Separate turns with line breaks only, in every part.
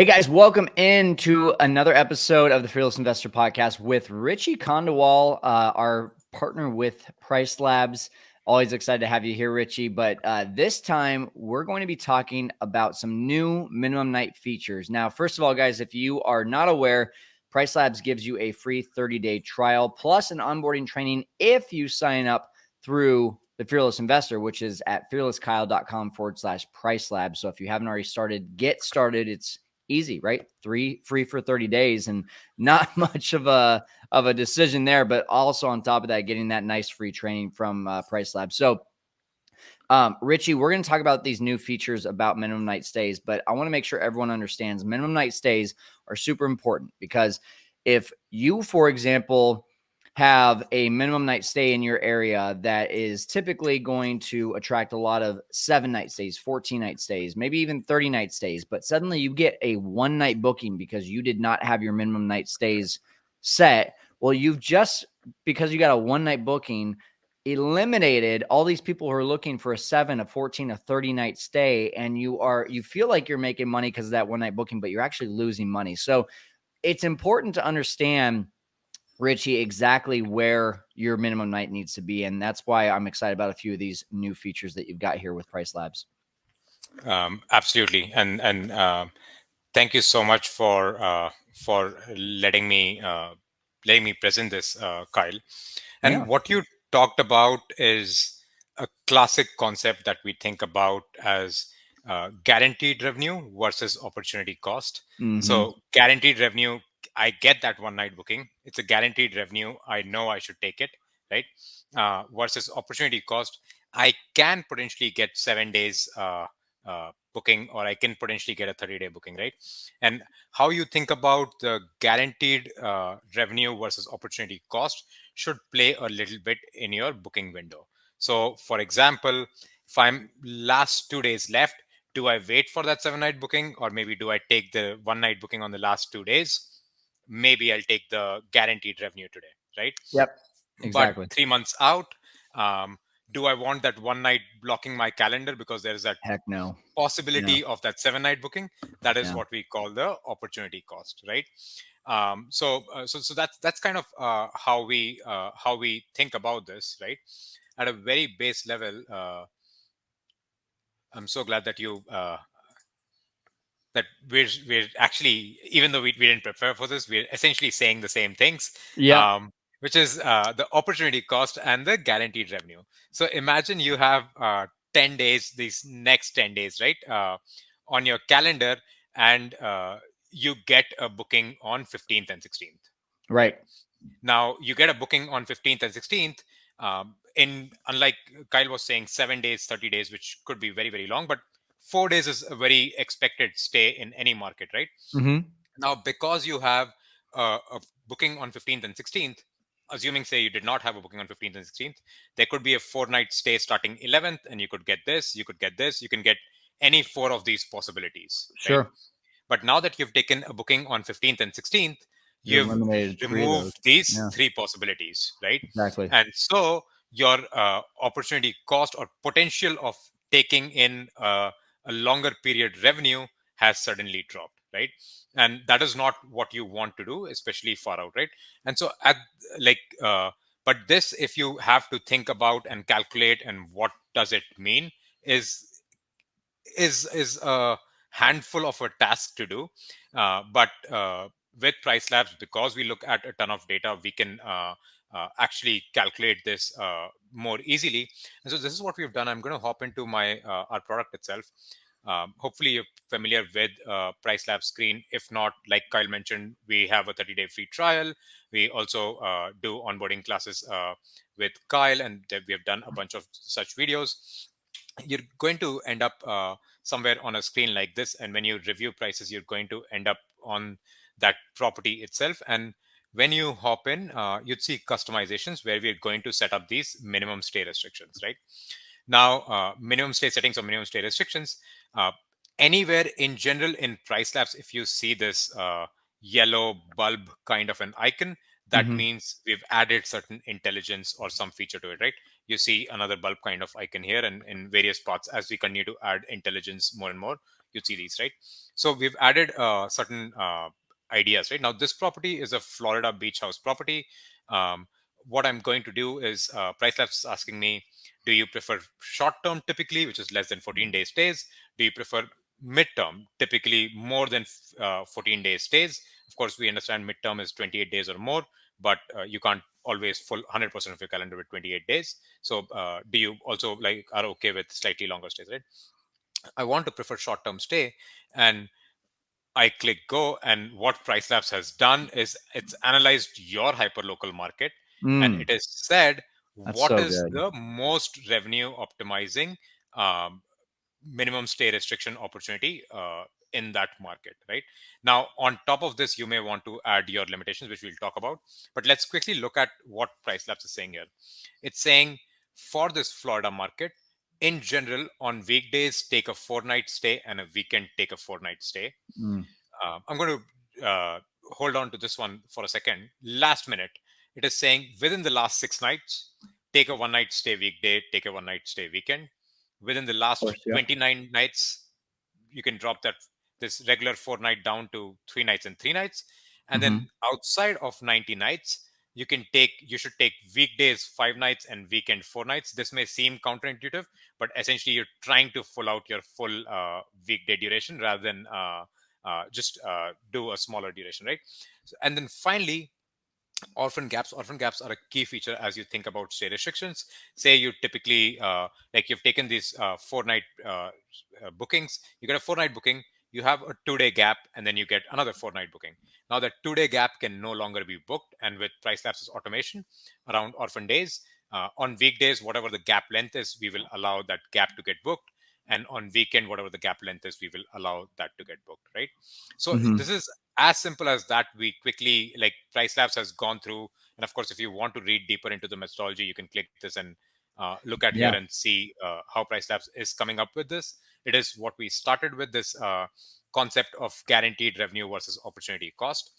Hey guys, welcome into another episode of the Fearless Investor Podcast with Richie Khandelwal, our partner with Price Labs. Always excited to have you here, Richie. But this time we're going to be talking about some new minimum night features. Now, first of all, guys, if you are not aware, Price Labs gives you a free 30-day trial plus an onboarding training if you sign up through the Fearless Investor, which is at fearlesskyle.com/Price Labs. So if you haven't already started, get started. It's easy, right? Free for 30 days and not much of a decision there, but also on top of that, getting that nice free training from Price Lab. So Richie, we're going to talk about these new features about minimum night stays, but I want to make sure everyone understands minimum night stays are super important because if you, for example, have a minimum night stay in your area that is typically going to attract a lot of 7-night stays, 14-night stays, maybe even 30-night stays, but suddenly you get a one-night booking because you did not have your minimum night stays set. Well, because you got a one-night booking, eliminated all these people who are looking for a 7, a 14, a 30-night stay, and you feel like you're making money because of that one-night booking, but you're actually losing money. So it's important to understand, Richie, exactly where your minimum night needs to be. And that's why I'm excited about a few of these new features that you've got here with Price Labs.
Absolutely. And thank you so much for letting me present this, Kyle. And
Yeah.
what you talked about is a classic concept that we think about as guaranteed revenue versus opportunity cost.
Mm-hmm.
So guaranteed revenue, I get that one night booking. It's a guaranteed revenue. I know I should take it, right? Versus opportunity cost, I can potentially get 7 days booking, or I can potentially get a 30-day booking, right? And how you think about the guaranteed revenue versus opportunity cost should play a little bit in your booking window. So, for example, if I'm last 2 days left, do I wait for that 7-night booking, or maybe do I take the one-night booking on the last 2 days? Maybe I'll take the guaranteed revenue today, right?
Yep.
But
Exactly.
3 months out, um, do I want that one night blocking my calendar because there is that
Heck no. Yeah.
possibility of that 7-night booking? That is
Yeah.
what we call the opportunity cost, right? So that's kind of how we think about this, right? At a very base level, I'm so glad that you that we're actually, even though we didn't prepare for this, we're essentially saying the same things,
Yep.
um, which is the opportunity cost and the guaranteed revenue. So imagine you have 10 days, these next 10 days, right, on your calendar, and you get a booking on 15th and 16th, right?
Right.
Now you get a booking on 15th and 16th. In unlike Kyle was saying, 7 days, 30 days, which could be very, very long, but 4 days is a very expected stay in any market, right?
Mm-hmm.
Now, because you have a booking on 15th and 16th, assuming, say, you did not have a booking on 15th and 16th, there could be a 4-night stay starting 11th, and you could get this, you could get this, you can get any four of these possibilities, right?
Sure.
But now that you've taken a booking on 15th and 16th,
You
you've
eliminated 3 of those.
removed these
Yeah.
three possibilities, right?
Exactly.
And so your opportunity cost or potential of taking in a longer period revenue has suddenly dropped, right? And that is not what you want to do, especially far out, right? And so at like but this, if you have to think about and calculate and what does it mean, is is a handful of a task to do. But with Price Labs, because we look at a ton of data, we can actually calculate this more easily. And so this is what we've done. I'm going to hop into my our product itself. Hopefully you're familiar with Price Labs screen. If not, like Kyle mentioned, we have a 30-day free trial. We also do onboarding classes with Kyle, and we have done a bunch of such videos. You're going to end up somewhere on a screen like this, and when you review prices, you're going to end up on that property itself. And when you hop in, you'd see customizations where we're going to set up these minimum stay restrictions, right? Now, minimum stay settings or minimum stay restrictions, uh, anywhere in general in Price Labs, if you see this yellow bulb kind of an icon, that
Mm-hmm.
means we've added certain intelligence or some feature to it, right? You see another bulb kind of icon here, and in various parts, as we continue to add intelligence more and more, you'd see these, right? So we've added certain ideas, right? Now this property is a Florida beach house property. um, what I'm going to do is PriceLabs is asking me, do you prefer short term typically, which is less than 14 days stays? Do you prefer midterm, typically more than 14 days stays? Of course, we understand midterm is 28 days or more, but you can't always full 100% of your calendar with 28 days. So do you also like are okay with slightly longer stays, right? I want to prefer short term stay, and I click go, and what PriceLabs has done is it's analyzed your hyperlocal market, and
Mm,
it has said
that's
what
so
is
good.
the most revenue optimizing um, minimum stay restriction opportunity in that market, right? Now, on top of this, you may want to add your limitations, which we'll talk about. But let's quickly look at what PriceLabs is saying here. It's saying for this Florida market, in general, on weekdays, take a 4 night stay, and a weekend, take a 4 night stay.
Mm,
I'm going to hold on to this one for a second. Last minute, it is saying within the last 6 nights, take a 1 night stay weekday, take a 1 night stay weekend. Within the
of
last
course, yeah.
29 nights, you can drop that this regular 4 night down to 3 nights and 3 nights. And
Hmm.
then outside of 90 nights, you should take weekdays 5 nights and weekend 4 nights. This may seem counterintuitive, but essentially you're trying to full out your full weekday duration rather than just do a smaller duration, right? So, and then finally, orphan gaps are a key feature as you think about stay restrictions. Say you typically like you've taken these 4 night bookings, you get a 4 night booking, you have a 2 day gap, and then you get another 4 night booking. Now that 2 day gap can no longer be booked, and with PriceLabs' automation around orphan days, on weekdays whatever the gap length is, we will allow that gap to get booked, and on weekend whatever the gap length is, we will allow that to get booked, right? So
Hmm.
this is as simple as that. We quickly, like, PriceLabs has gone through, and of course if you want to read deeper into the methodology, you can click this and look at here
Yeah.
and see how PriceLabs is coming up with this. It is what we started with, this concept of guaranteed revenue versus opportunity cost,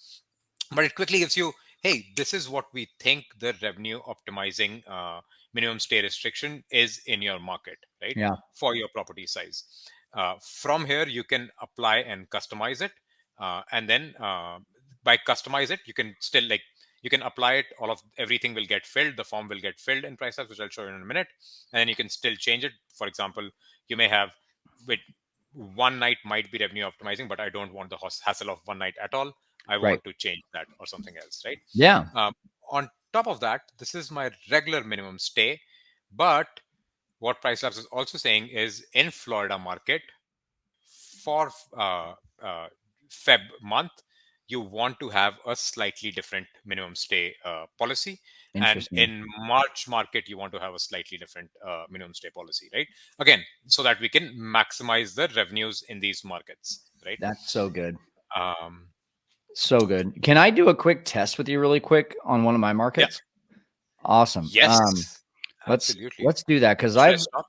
but it quickly gives you, hey, this is what we think the revenue optimizing minimum stay restriction is in your market, right?
Yeah.
For your property size. From here you can apply and customize it, and then by customize it, you can still, like, you can apply it, all of everything will get filled, the form will get filled in PriceLabs, which I'll show you in a minute, and then you can still change it. For example, you may have, with 1 night might be revenue optimizing, but I don't want the hassle of 1 night at all. I
Right.
want to change that or something else, right?
Yeah.
um, on top of that, this is my regular minimum stay, but what PriceLabs is also saying is in Florida market, for Feb month, you want to have a slightly different minimum stay policy, and
Interesting.
in March market you want to have a slightly different minimum stay policy, right? Again, so that we can maximize the revenues in these markets, right?
That's so good.
um,
So good. Can I do a quick test with you really quick on one of my
yeah,
markets? Awesome.
yes,
Let's
absolutely.
let's do that because
Should I
I've
stop?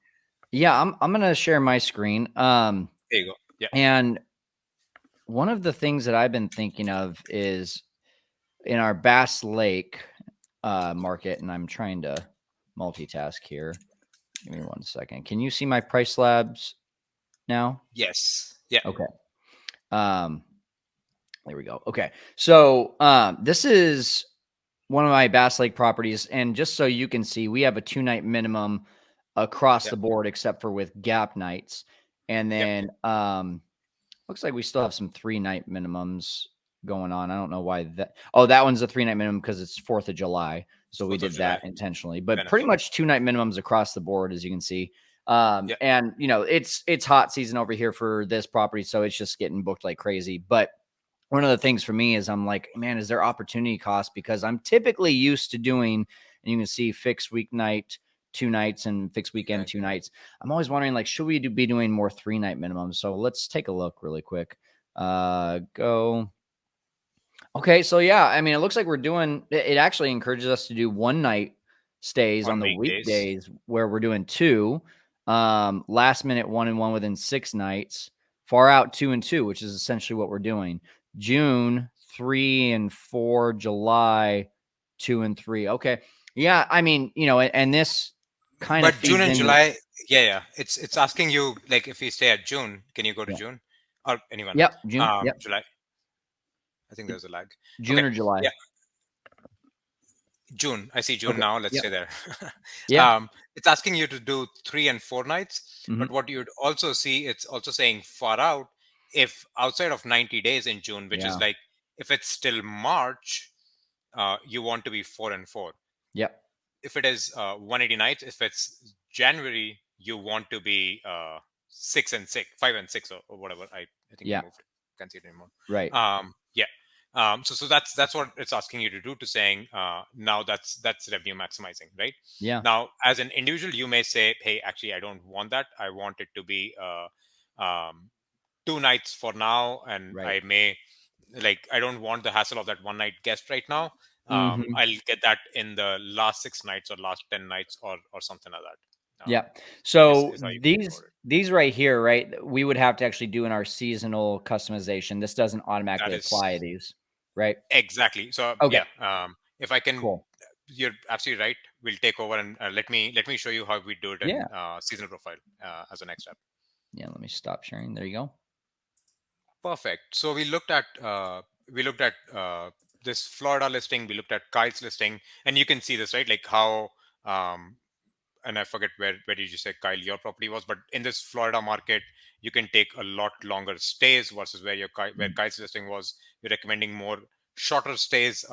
yeah, I'm gonna share my screen.
There you go. Yeah.
And one of the things that I've been thinking of is in our Bass Lake market, and I'm trying to multitask here. Give me 1 second. Can you see my price labs now?
Yes. Yeah.
Okay. Um, there we go. Okay. So this is one of my Bass Lake properties. And just so you can see, we have a 2 night minimum across
Yeah.
the board, except for with gap nights. And
Yeah.
then looks like we still have some 3 night minimums going on. I don't know why that. Oh, that one's a 3 night minimum because it's 4th of July. So we
Fourth of
did
July.
that intentionally, but
Fair
pretty
enough.
much 2 night minimums across the board, as you can see.
Yeah.
And you know, it's hot season over here for this property, so it's just getting booked like crazy. But one of the things for me is I'm like, man, is there opportunity cost? Because I'm typically used to doing, and you can see fixed weeknight 2 nights and fixed weekend
Okay.
2 nights. I'm always wondering, like, should we be doing more 3 night minimums? So let's take a look really quick. Go. Okay, so yeah, I mean, it looks like we're doing it actually encourages us to do 1 night stays on
On
the
weekdays.
weekdays where we're doing two. Last minute 1 and 1 within 6 nights, far out 2 and 2, which is essentially what we're doing. June 3 and 4, July 2 and 3. Okay. Yeah, I mean, you know, and this kind of
But June
feeds
and
into
July, yeah, yeah. It's asking you, like, if you stay at June, can you go to
yeah.
June? or anyone.
Yep. June. Yep.
July. I think there's a lag.
June
Okay.
or July.
Yeah. June. I see June
Okay.
now. Let's
Yep.
stay there.
Yeah.
It's asking you to do 3 and 4 nights,
Hmm.
but what you'd also see, it's also saying far out. If outside of 90 days in June, which is
Yeah.
like if it's still March, you want to be 4 and 4.
Yep.
If it is 180 nights, if it's January, you want to be 6 and 6, 5 and 6, or whatever. I think we
Yeah.
moved. Can't see it anymore.
Right.
Yeah. So that's what it's asking you to do. To saying now that's revenue maximizing, right?
Yeah.
Now, as an individual, you may say, hey, actually, I don't want that. I want it to be 2 nights for now, and
Right.
I may like I don't want the hassle of that one night guest right now.
Hmm.
I'll get that in the last 6 nights or last 10 nights or something like that.
Yeah. So
Is how you can think about it.
these right here, right? We would have to actually do in our seasonal customization. This doesn't
That
automatically apply to
is
these, right?
exactly. So
Okay.
yeah, if I can,
Cool.
you're absolutely right. We'll take over and let me show you how we do it in
Yeah.
seasonal profile as a next step.
Yeah. Let me stop sharing. There you go.
Perfect. So we looked at this Florida listing. We looked at Kyle's listing, and you can see this, right? Like how um, and I forget where did you say, Kyle, your property was, but in this Florida market, you can take a lot longer stays versus where
Mm.
Kyle's listing was. You're recommending more shorter stays.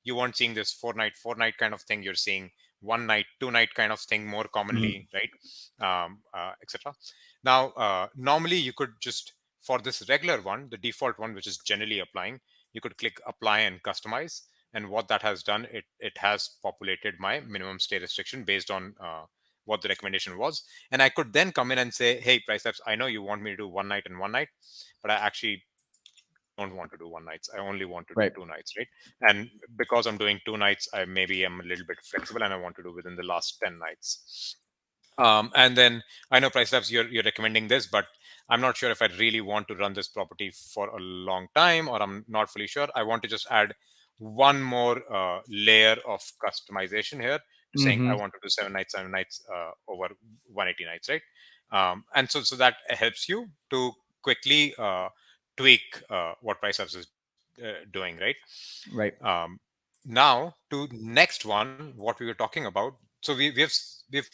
You weren't seeing this 4 night kind of thing. You're seeing 1 night, 2 night kind of thing more
Mhm.
commonly, right? Etc. Now, normally you could just for this regular one, the default one, which is generally applying, you could click apply and customize, and what that has done, it has populated my minimum stay restriction based on what the recommendation was. And I could then come in and say, hey, price labs, I know you want me to do 1 night and 1 night, but I actually don't want to do 1 nights. I only want to do
Right.
2 nights, right? And because I'm doing 2 nights, I maybe am a little bit flexible and I want to do within the last 10 nights. And then I know price labs, you're recommending this, but I'm not sure if I really want to run this property for a long time, or I'm not fully sure. I want to just add one more layer of customization here to saying I
Mhm.
want to do 7 nights, 7 nights over 180 nights, right? And so that helps you to quickly tweak what price labs is doing, right?
Right.
Um, Now to next one, what we were talking about. So we've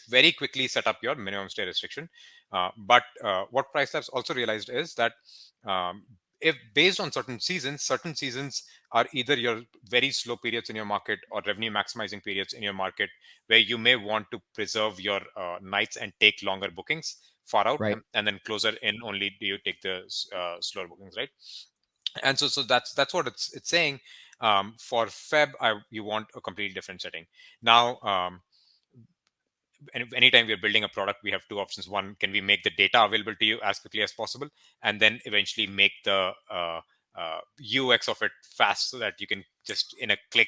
very quickly set up your minimum stay restriction, but what price labs also realized is that if based on certain seasons are either your very slow periods in your market or revenue maximizing periods in your market, where you may want to preserve your nights and take longer bookings far out,
Right.
and then closer in only do you take the slower bookings, right? And so that's what it's saying. For Feb, you want a completely different setting. Now, and anytime we're building a product, we have two options. One, can we make the data available to you as quickly as possible, and then eventually make the UX of it fast so that you can just in a click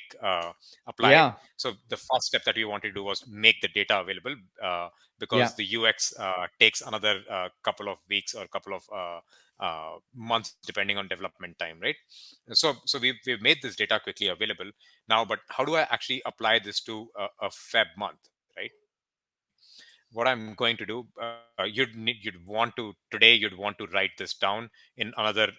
apply it.
Yeah.
So the first step that we wanted to do was make the data available,
Yeah.
because the UX takes another couple of weeks or couple of months depending on development time, right? So we've made this data quickly available now, but how do I actually apply this to a Feb month, right? What I'm going to do, you'd want to write this down. In another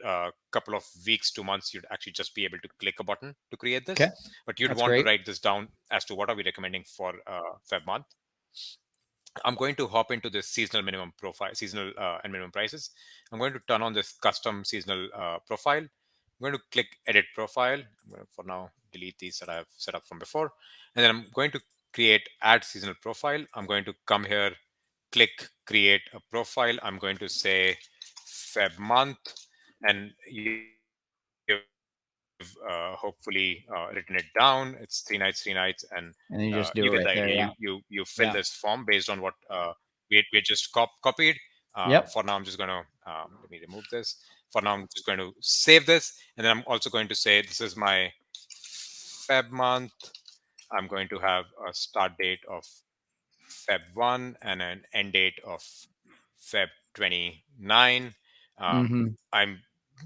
couple of weeks to months, you'd actually just be able to click a button to create this.
Okay.
But you'd want
That's
to
great.
write this down as to what are we recommending for Feb month. I'm going to hop into this seasonal minimum profile, seasonal and minimum prices. I'm going to turn on this custom seasonal profile. I'm going to click edit profile. I'm going to, for now, delete these that I have set up from before. And then I'm going to create add seasonal profile. I'm going to come here, click create a profile. I'm going to say Feb month, and you've hopefully written it down. It's 3 nights, 3 nights, and you get the idea.
And then you just
You
do it right there.
fill
Yeah.
this form based on
Yeah.
what we just copied. For now, I'm
Yep.
just going to let me remove this. For now, I'm just going to save this, and then I'm also going to say this is my Feb month. I'm going to have a start date of Feb 1 and an end date of Feb 29. Um,
Mhm.
I'm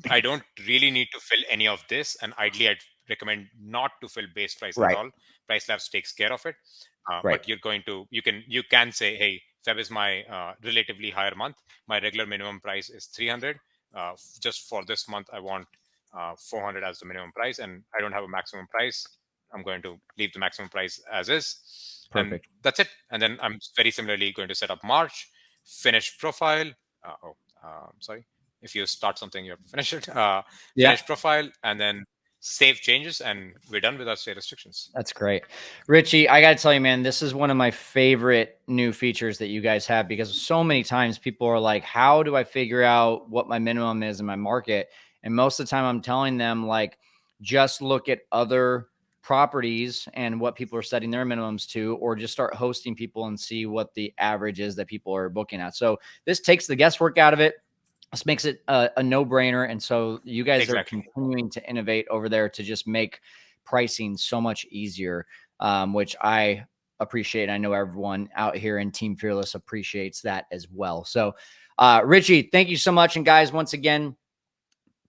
I don't really need to fill any of this, and ideally, I'd recommend not to fill base price at
Right.
all. Price Labs takes care of it.
Right.
But you can say, hey, Feb is my relatively higher month. My regular minimum price is 300. just for this month, I want 400 as the minimum price, and I don't have a maximum price. I'm going to leave the maximum price as is, and
Perfect.
that's it. And then I'm very similarly going to set up March, finish profile. Sorry. If you start something, you have to finish it.
Yeah.
Finish profile, and then save changes, and we're done with our state restrictions.
That's great. Richie, I got to tell you, man, this is one of my favorite new features that you guys have, because so many times people are like, how do I figure out what my minimum is in my market? And most of the time I'm telling them, like, just look at other properties and what people are setting their minimums to, or just start hosting people and see what the average is that people are booking at. So this takes the guesswork out of it. This makes it a no-brainer. And so you guys are
Exactly.
continuing to innovate over there to just make pricing so much easier, which I appreciate. I know everyone out here in Team Fearless appreciates that as well. So, Richie, thank you so much. And guys, once again,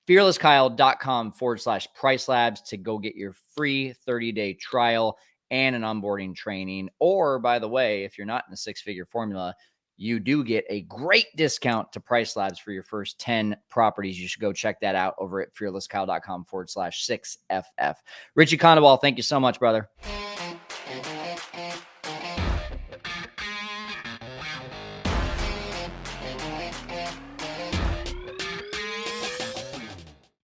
fearlesskyle.com/price labs to go get your free 30-day trial and an onboarding training. Or, by the way, if you're not in a six-figure formula, you do get a great discount to Price Labs for your first 10 properties. You should go check that out over at fearlesskyle.com/6FF. Richie Khandelwal, thank you so much, brother.